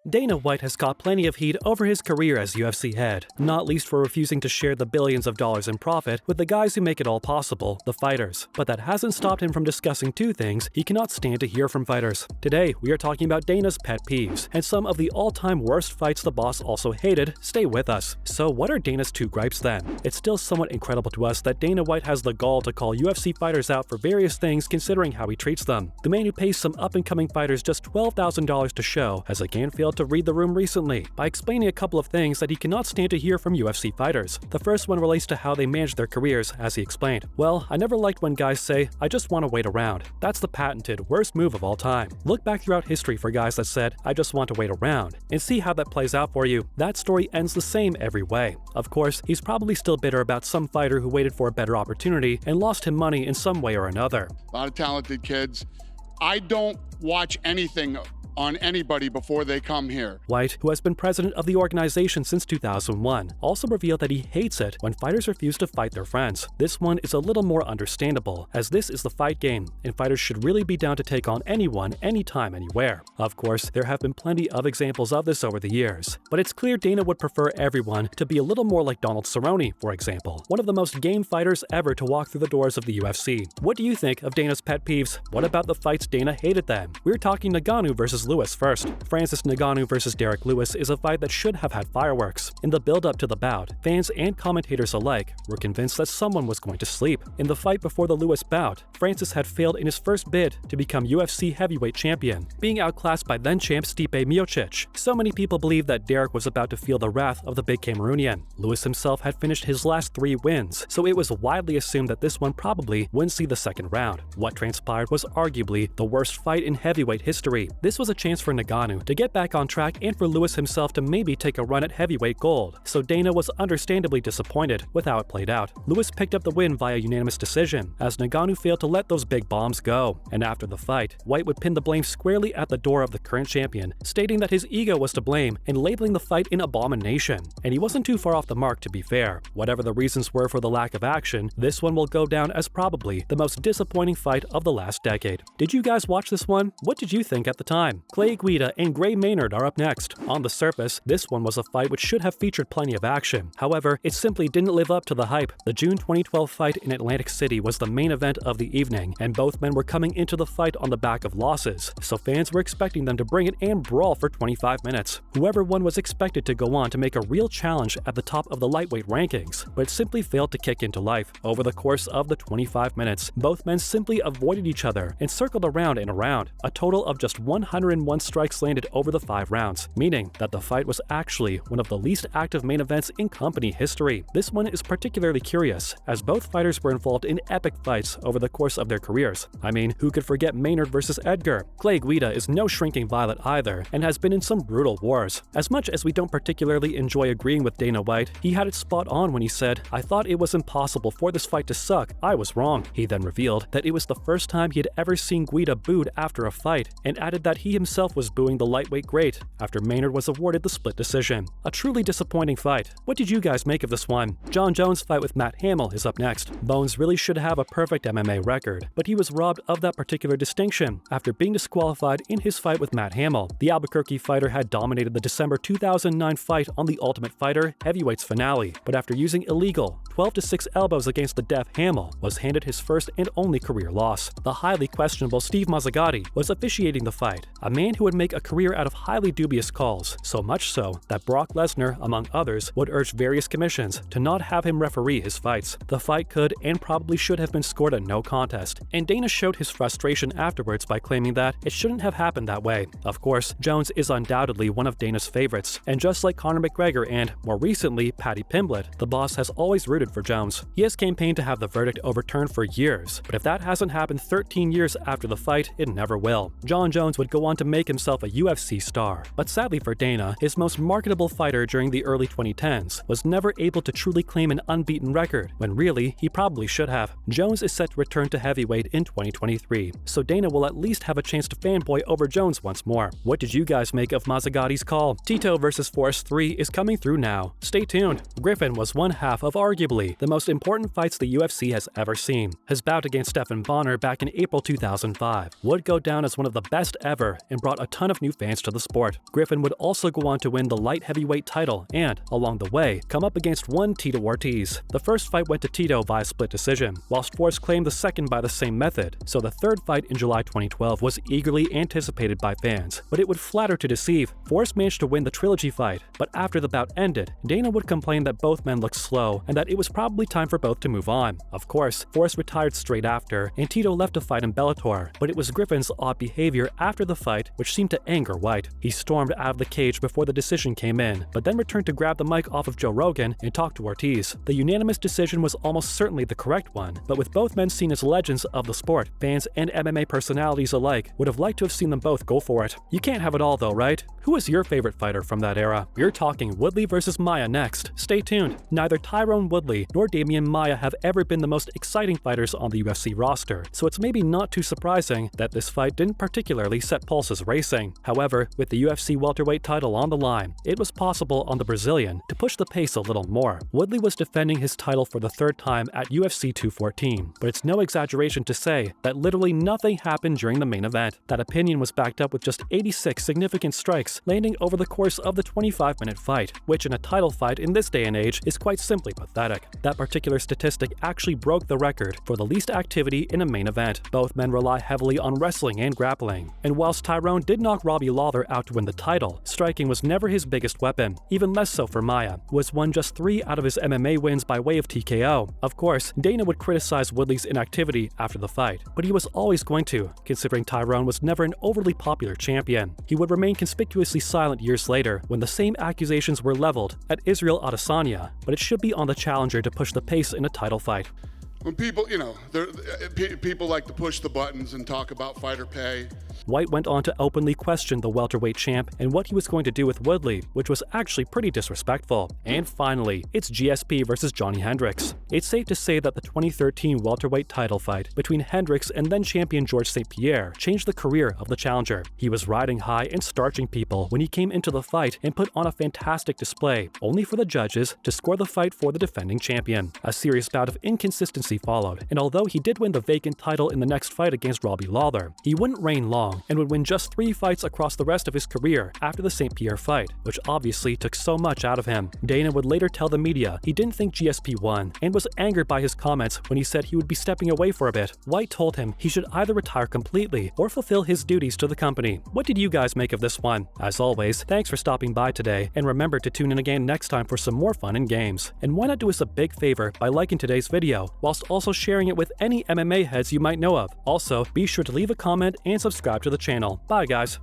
Dana White has caught plenty of heat over his career as UFC head, not least for refusing to share the billions of dollars in profit with the guys who make it all possible, the fighters. But that hasn't stopped him from discussing two things he cannot stand to hear from fighters. Today, we are talking about Dana's pet peeves, and some of the all-time worst fights the boss also hated. Stay with us. So what are Dana's two gripes then? It's still somewhat incredible to us that Dana White has the gall to call UFC fighters out for various things considering how he treats them. The man who pays some up-and-coming fighters just $12,000 to show has again failed to read the room recently by explaining a couple of things that he cannot stand to hear from UFC fighters. The first one relates to how they manage their careers, as he explained. "Well, I never liked when guys say, 'I just want to wait around.' That's the patented worst move of all time. Look back throughout history for guys that said, 'I just want to wait around,' and see how that plays out for you. That story ends the same every way. Of course, he's probably still bitter about some fighter who waited for a better opportunity and lost him money in some way or another. A lot of talented kids. I don't watch anything on anybody before they come here." White, who has been president of the organization since 2001, also revealed that he hates it when fighters refuse to fight their friends. This one is a little more understandable, as this is the fight game, and fighters should really be down to take on anyone, anytime, anywhere. Of course, there have been plenty of examples of this over the years, but it's clear Dana would prefer everyone to be a little more like Donald Cerrone, for example, one of the most game fighters ever to walk through the doors of the UFC. What do you think of Dana's pet peeves? What about the fights Dana hated then? We're talking Ngannou versus Lewis first. Francis Ngannou versus Derek Lewis is a fight that should have had fireworks. In the build-up to the bout, fans and commentators alike were convinced that someone was going to sleep. In the fight before the Lewis bout, Francis had failed in his first bid to become UFC heavyweight champion, being outclassed by then-champ Stipe Miocic. So many people believed that Derek was about to feel the wrath of the big Cameroonian. Lewis himself had finished his last 3 wins, so it was widely assumed that this one probably wouldn't see the second round. What transpired was arguably the worst fight in heavyweight history. This was a chance for Ngannou to get back on track and for Lewis himself to maybe take a run at heavyweight gold, so Dana was understandably disappointed with how it played out. Lewis picked up the win via unanimous decision, as Ngannou failed to let those big bombs go. And after the fight, White would pin the blame squarely at the door of the current champion, stating that his ego was to blame and labeling the fight an abomination. And he wasn't too far off the mark, to be fair. Whatever the reasons were for the lack of action, this one will go down as probably the most disappointing fight of the last decade. Did you guys watch this one? What did you think at the time? Clay Guida and Gray Maynard are up next. On the surface, this one was a fight which should have featured plenty of action. However, it simply didn't live up to the hype. The June 2012 fight in Atlantic City was the main event of the evening, and both men were coming into the fight on the back of losses, so fans were expecting them to bring it and brawl for 25 minutes. Whoever won was expected to go on to make a real challenge at the top of the lightweight rankings, but simply failed to kick into life. Over the course of the 25 minutes, both men simply avoided each other and circled around and around. A total of just 101 strikes landed over the 5 rounds, meaning that the fight was actually one of the least active main events in company history. This one is particularly curious, as both fighters were involved in epic fights over the course of their careers. I mean, who could forget Maynard versus Edgar? Clay Guida is no shrinking violet either, and has been in some brutal wars. As much as we don't particularly enjoy agreeing with Dana White, he had it spot on when he said, "I thought it was impossible for this fight to suck. I was wrong." He then revealed that it was the first time he had ever seen Guida booed after a fight, and added that he himself was booing the lightweight great after Maynard was awarded the split decision. A truly disappointing fight. What did you guys make of this one? John Jones' fight with Matt Hamill is up next. Bones really should have a perfect MMA record, but he was robbed of that particular distinction after being disqualified in his fight with Matt Hamill. The Albuquerque fighter had dominated the December 2009 fight on The Ultimate Fighter Heavyweight's finale, but after using illegal 12-6 elbows against the deaf Hamill, was handed his first and only career loss. The highly questionable Steve Mazzagatti was officiating the fight, a man who would make a career out of highly dubious calls, so much so that Brock Lesnar, among others, would urge various commissions to not have him referee his fights. The fight could and probably should have been scored a no contest, and Dana showed his frustration afterwards by claiming that it shouldn't have happened that way. Of course, Jones is undoubtedly one of Dana's favorites, and just like Conor McGregor and, more recently, Paddy Pimblett, the boss has always rooted for Jones. He has campaigned to have the verdict overturned for years, but if that hasn't happened 13 years after the fight, it never will. John Jones would go on to make himself a UFC star, but sadly for Dana, his most marketable fighter during the early 2010s was never able to truly claim an unbeaten record, when really, he probably should have. Jones is set to return to heavyweight in 2023, so Dana will at least have a chance to fanboy over Jones once more. What did you guys make of Mazzagatti's call? Tito vs. Forrest 3 is coming through now. Stay tuned. Griffin was one half of arguably the most important fights the UFC has ever seen. His bout against Stephan Bonnar back in April 2005 would go down as one of the best ever, and brought a ton of new fans to the sport. Griffin would also go on to win the light heavyweight title and, along the way, come up against one Tito Ortiz. The first fight went to Tito via split decision, whilst Forrest claimed the second by the same method, so the third fight in July 2012 was eagerly anticipated by fans. But it would flatter to deceive. Forrest managed to win the trilogy fight, but after the bout ended, Dana would complain that both men looked slow and that it was probably time for both to move on. Of course, Forrest retired straight after, and Tito left to fight in Bellator, but it was Griffin's odd behavior after the fight which seemed to anger White. He stormed out of the cage before the decision came in, but then returned to grab the mic off of Joe Rogan and talk to Ortiz. The unanimous decision was almost certainly the correct one, but with both men seen as legends of the sport, fans and MMA personalities alike would have liked to have seen them both go for it. You can't have it all though, right? Who is your favorite fighter from that era? We're talking Woodley versus Maia next. Stay tuned. Neither Tyrone Woodley nor Damian Maia have ever been the most exciting fighters on the UFC roster, so it's maybe not too surprising that this fight didn't particularly set pulses racing. However, with the UFC welterweight title on the line, it was possible on the Brazilian to push the pace a little more. Woodley was defending his title for the third time at UFC 214, but it's no exaggeration to say that literally nothing happened during the main event. That opinion was backed up with just 86 significant strikes landing over the course of the 25-minute fight, which in a title fight in this day and age is quite simply pathetic. That particular statistic actually broke the record for the least activity in a main event. Both men rely heavily on wrestling and grappling, and whilst Tyrone did knock Robbie Lawler out to win the title, striking was never his biggest weapon, even less so for Maia, who has won just 3 out of his MMA wins by way of TKO. Of course, Dana would criticize Woodley's inactivity after the fight, but he was always going to, considering Tyrone was never an overly popular champion. He would remain conspicuously silent years later when the same accusations were leveled at Israel Adesanya, but it should be on the challenger to push the pace in a title fight. When people, people like to push the buttons and talk about fighter pay. White went on to openly question the welterweight champ and what he was going to do with Woodley, which was actually pretty disrespectful. And finally, it's GSP versus Johnny Hendricks. It's safe to say that the 2013 welterweight title fight between Hendricks and then champion George St. Pierre changed the career of the challenger. He was riding high and starching people when he came into the fight and put on a fantastic display, only for the judges to score the fight for the defending champion. A serious bout of inconsistency followed, and although he did win the vacant title in the next fight against Robbie Lawler, he wouldn't reign long and would win just 3 fights across the rest of his career after the St. Pierre fight, which obviously took so much out of him. Dana would later tell the media he didn't think GSP won and was angered by his comments when he said he would be stepping away for a bit. White told him he should either retire completely or fulfill his duties to the company. What did you guys make of this one? As always, thanks for stopping by today, and remember to tune in again next time for some more fun and games. And why not do us a big favor by liking today's video, whilst also sharing it with any MMA heads you might know of. Also, be sure to leave a comment and subscribe to the channel. Bye guys!